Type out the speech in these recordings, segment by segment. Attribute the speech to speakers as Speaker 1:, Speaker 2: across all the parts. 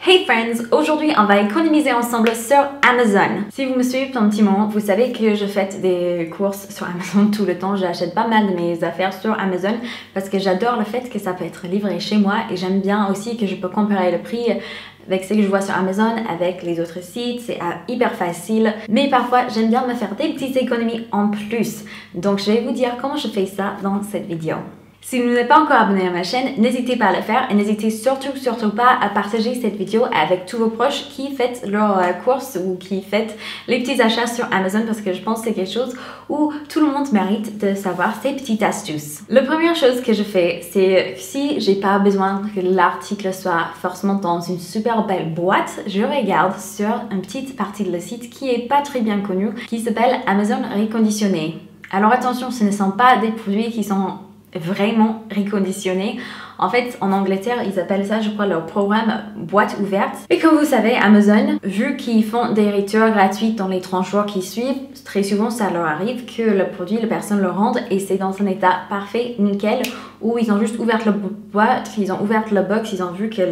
Speaker 1: Hey friends, aujourd'hui on va économiser ensemble sur Amazon. Si vous me suivez depuis un petit moment, vous savez que je fais des courses sur Amazon tout le temps. J'achète pas mal de mes affaires sur Amazon parce que j'adore le fait que ça peut être livré chez moi et j'aime bien aussi que je peux comparer le prix avec ce que je vois sur Amazon avec les autres sites. C'est hyper facile, mais parfois j'aime bien me faire des petites économies en plus. Donc je vais vous dire comment je fais ça dans cette vidéo. Si vous n'êtes pas encore abonné à ma chaîne, n'hésitez pas à le faire et n'hésitez surtout pas à partager cette vidéo avec tous vos proches qui font leurs courses ou qui font les petits achats sur Amazon parce que je pense que c'est quelque chose où tout le monde mérite de savoir ces petites astuces. La première chose que je fais, c'est si j'ai pas besoin que l'article soit forcément dans une super belle boîte, je regarde sur une petite partie de le site qui est pas très bien connue, qui s'appelle Amazon Reconditionné. Alors attention, ce ne sont pas des produits qui sont vraiment reconditionnés. En fait, en Angleterre, ils appellent ça, je crois, leur programme boîte ouverte. Et comme vous savez, Amazon, vu qu'ils font des retours gratuits dans les 30 jours qui suivent, très souvent, ça leur arrive que le produit, la personne le rende et c'est dans un état parfait, nickel, où ils ont juste ouvert la boîte, ils ont ouvert le box, ils ont vu que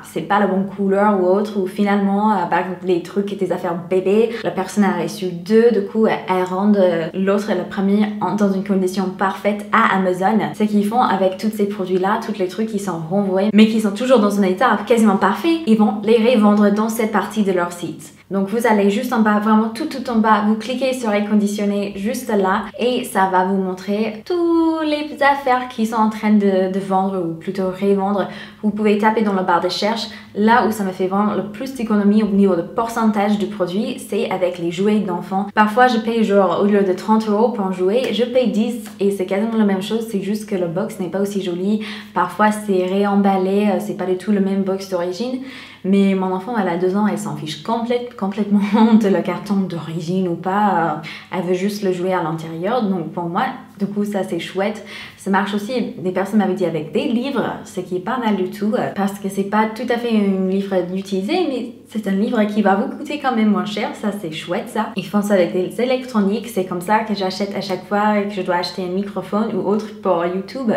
Speaker 1: c'est pas la bonne couleur ou autre, ou finalement, par exemple, les trucs et des affaires bébés, la personne a reçu deux, du coup, elle rend l'autre et le premier dans une condition parfaite à Amazon. Ce qu'ils font avec tous ces produits-là, tous les trucs qui sont renvoyés, mais qui sont toujours dans un état quasiment parfait, ils vont les revendre dans cette partie de leur site. Donc vous allez juste en bas, vraiment tout en bas, vous cliquez sur Reconditionné juste là et ça va vous montrer toutes les affaires qui sont en train de vendre ou plutôt revendre. Vous pouvez taper dans la barre de recherche. Là où ça me fait vraiment le plus d'économie au niveau de pourcentage du produit, c'est avec les jouets d'enfants. Parfois je paye genre au lieu de 30 € pour un jouet, je paye 10 et c'est quasiment la même chose, c'est juste que le box n'est pas aussi joli. Parfois c'est réemballé, c'est pas du tout le même box d'origine. Mais mon enfant, elle a 2 ans, elle s'en fiche complètement de le carton d'origine ou pas. Elle veut juste le jouer à l'intérieur. Donc pour moi, du coup, ça c'est chouette. Ça marche aussi, des personnes m'avaient dit avec des livres, ce qui est pas mal du tout. Parce que c'est pas tout à fait un livre utilisé, mais c'est un livre qui va vous coûter quand même moins cher. Ça c'est chouette ça. Ils font ça avec des électroniques. C'est comme ça que j'achète à chaque fois que je dois acheter un microphone ou autre pour YouTube.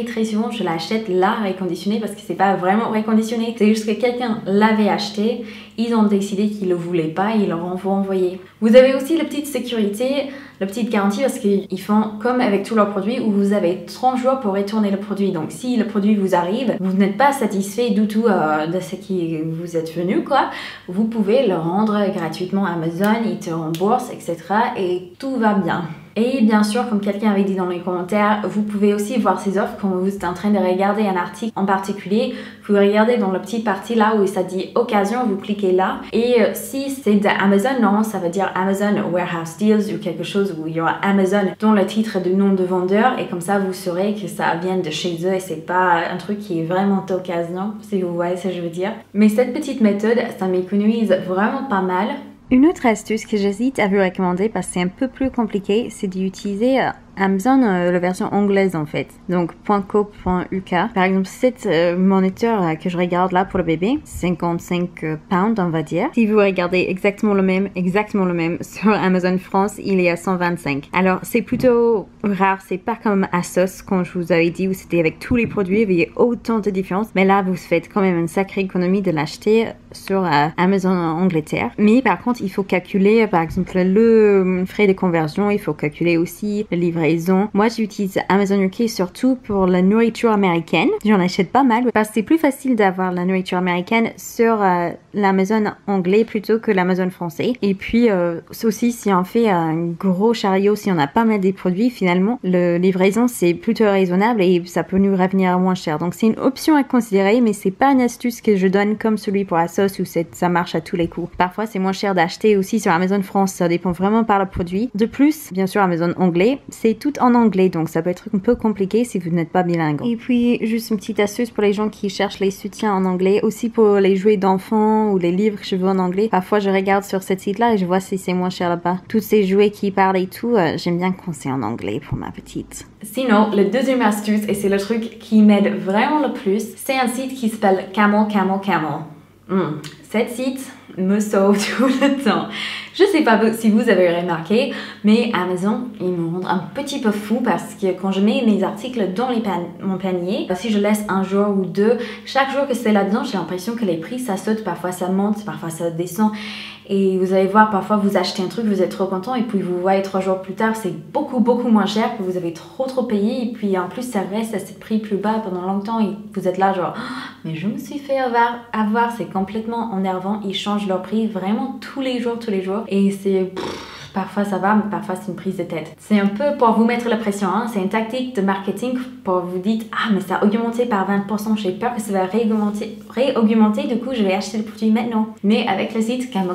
Speaker 1: Très souvent, je l'achète là, reconditionné, parce que c'est pas vraiment reconditionné. C'est juste que quelqu'un l'avait acheté, ils ont décidé qu'ils le voulaient pas et ils leur ont envoyé. Vous avez aussi la petite sécurité, la petite garantie parce qu'ils font comme avec tous leurs produits où vous avez 30 jours pour retourner le produit. Donc si le produit vous arrive, vous n'êtes pas satisfait du tout de ce qui vous êtes venu quoi, vous pouvez le rendre gratuitement à Amazon, ils te remboursent, etc. et tout va bien. Et bien sûr, comme quelqu'un avait dit dans les commentaires, vous pouvez aussi voir ces offres quand vous êtes en train de regarder un article en particulier. Vous regardez dans la petite partie là où ça dit occasion, vous cliquez là. Et si c'est d'Amazon, non, ça veut dire Amazon Warehouse Deals ou quelque chose où il y aura Amazon dans le titre du nom de vendeur. Et comme ça, vous saurez que ça vient de chez eux et c'est pas un truc qui est vraiment d'occasion, si vous voyez ce que je veux dire. Mais cette petite méthode, ça m'économise vraiment pas mal. Une autre astuce que j'hésite à vous recommander parce que c'est un peu plus compliqué, c'est d'utiliser Amazon, la version anglaise en fait. Donc .co.uk. Par exemple, cet moniteur que je regarde là pour le bébé, 55 pounds on va dire. Si vous regardez exactement le même sur Amazon France, il est à 125. Alors c'est plutôt rare, c'est pas comme ASOS quand je vous avais dit où c'était avec tous les produits, il y a autant de différences. Mais là, vous faites quand même une sacrée économie de l'acheter sur Amazon en Angleterre. Mais par contre, il faut calculer par exemple le frais de conversion, il faut calculer aussi le livret. Moi, j'utilise Amazon UK surtout pour la nourriture américaine. J'en achète pas mal parce que c'est plus facile d'avoir la nourriture américaine sur l'Amazon anglais plutôt que l'Amazon français. Et puis, aussi, si on fait un gros chariot, si on a pas mal des produits, finalement, la livraison, c'est plutôt raisonnable et ça peut nous revenir moins cher. Donc, c'est une option à considérer, mais c'est pas une astuce que je donne comme celui pour ASOS où ça marche à tous les coups. Parfois, c'est moins cher d'acheter aussi sur Amazon France. Ça dépend vraiment par le produit. De plus, bien sûr, Amazon anglais, c'est tout en anglais, donc ça peut être un peu compliqué si vous n'êtes pas bilingue. Et puis, juste une petite astuce pour les gens qui cherchent les soutiens en anglais, aussi pour les jouets d'enfants ou les livres que je veux en anglais. Parfois, je regarde sur cette site-là et je vois si c'est moins cher là-bas. Tous ces jouets qui parlent et tout, j'aime bien quand c'est en anglais pour ma petite. Sinon, le deuxième astuce, et c'est le truc qui m'aide vraiment le plus, c'est un site qui s'appelle Camel. Cette site me sauve tout le temps. Je sais pas si vous avez remarqué, mais Amazon, ils me rendent un petit peu fou parce que quand je mets mes articles dans mon panier, si je laisse un jour ou deux, chaque jour que c'est là-dedans, j'ai l'impression que les prix, ça saute, parfois ça monte, parfois ça descend. Et vous allez voir, parfois vous achetez un truc, vous êtes trop content et puis vous voyez 3 jours plus tard, c'est beaucoup moins cher, que vous avez trop payé et puis en plus ça reste à ce prix plus bas pendant longtemps et vous êtes là genre mais je me suis fait avoir, c'est complètement énervant, ils changent leur prix vraiment tous les jours et c'est... Parfois ça va, mais parfois c'est une prise de tête. C'est un peu pour vous mettre la pression, hein? C'est une tactique de marketing pour vous dire « Ah, mais ça a augmenté par 20%, j'ai peur que ça va réaugmenter, du coup je vais acheter le produit maintenant. » Mais avec le site Camel,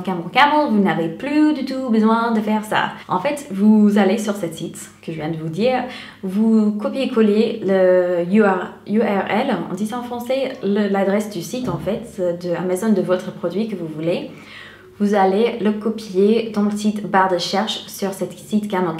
Speaker 1: vous n'avez plus du tout besoin de faire ça. En fait, vous allez sur ce site que je viens de vous dire, vous copiez-collez le URL, on dit ça en français, l'adresse du site en fait, de Amazon de votre produit que vous voulez. Vous allez le copier dans le site barre de recherche sur ce site Camel,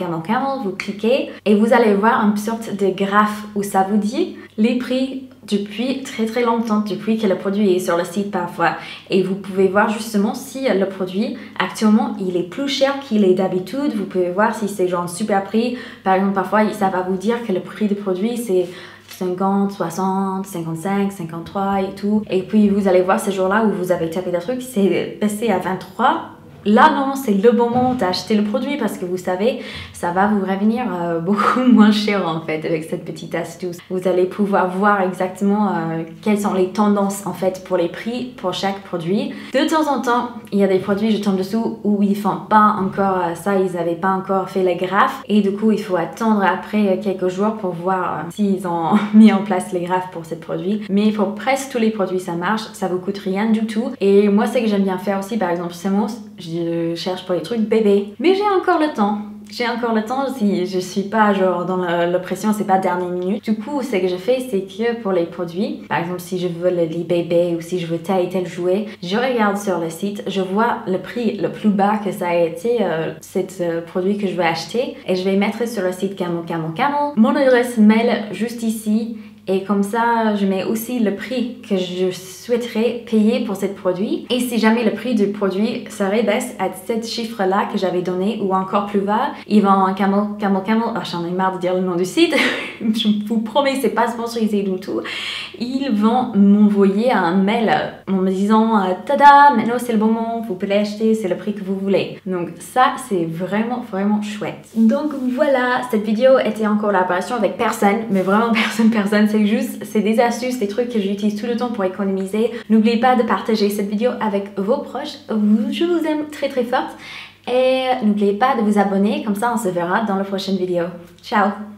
Speaker 1: vous cliquez et vous allez voir une sorte de graphe où ça vous dit les prix depuis très longtemps, depuis que le produit est sur le site parfois. Et vous pouvez voir justement si le produit actuellement il est plus cher qu'il est d'habitude. Vous pouvez voir si c'est genre un super prix. Par exemple, parfois ça va vous dire que le prix du produit c'est 50, 60, 55, 53 et tout. Et puis vous allez voir ces jours-là où vous avez tapé des trucs, c'est baissé à 23. Là, non, c'est le bon moment d'acheter le produit parce que vous savez, ça va vous revenir beaucoup moins cher en fait avec cette petite astuce. Vous allez pouvoir voir exactement quelles sont les tendances en fait pour les prix pour chaque produit. De temps en temps, il y a des produits, je tombe dessous, où ils font pas encore ça, ils n'avaient pas encore fait les graphes et du coup, il faut attendre après quelques jours pour voir s'ils ont mis en place les graphes pour ce produit. Mais pour presque tous les produits, ça marche, ça vous coûte rien du tout. Et moi, ce que j'aime bien faire aussi, par exemple, c'est je cherche pour les trucs bébés. Mais j'ai encore le temps. Si je suis pas genre dans la pression, c'est pas dernière minute. Du coup, ce que je fais, c'est que pour les produits, par exemple, si je veux le lit bébé ou si je veux tel et tel jouet, je regarde sur le site, je vois le prix le plus bas que ça a été, cet produit que je veux acheter et je vais mettre sur le site Camel. Mon adresse mail juste ici. Et comme ça, je mets aussi le prix que je souhaiterais payer pour ce produit. Et si jamais le prix du produit se rebaisse à ce chiffre-là que j'avais donné ou encore plus bas, ils vont Camel. Oh, j'en ai marre de dire le nom du site. Je vous promets, c'est pas sponsorisé du tout. Ils vont m'envoyer un mail en me disant tada, maintenant c'est le bon moment, vous pouvez l'acheter, c'est le prix que vous voulez. Donc ça, c'est vraiment chouette. Donc voilà, cette vidéo était en collaboration avec personne, mais vraiment personne. C'est des astuces, des trucs que j'utilise tout le temps pour économiser. N'oubliez pas de partager cette vidéo avec vos proches. Je vous aime très fort. Et n'oubliez pas de vous abonner, comme ça on se verra dans la prochaine vidéo. Ciao!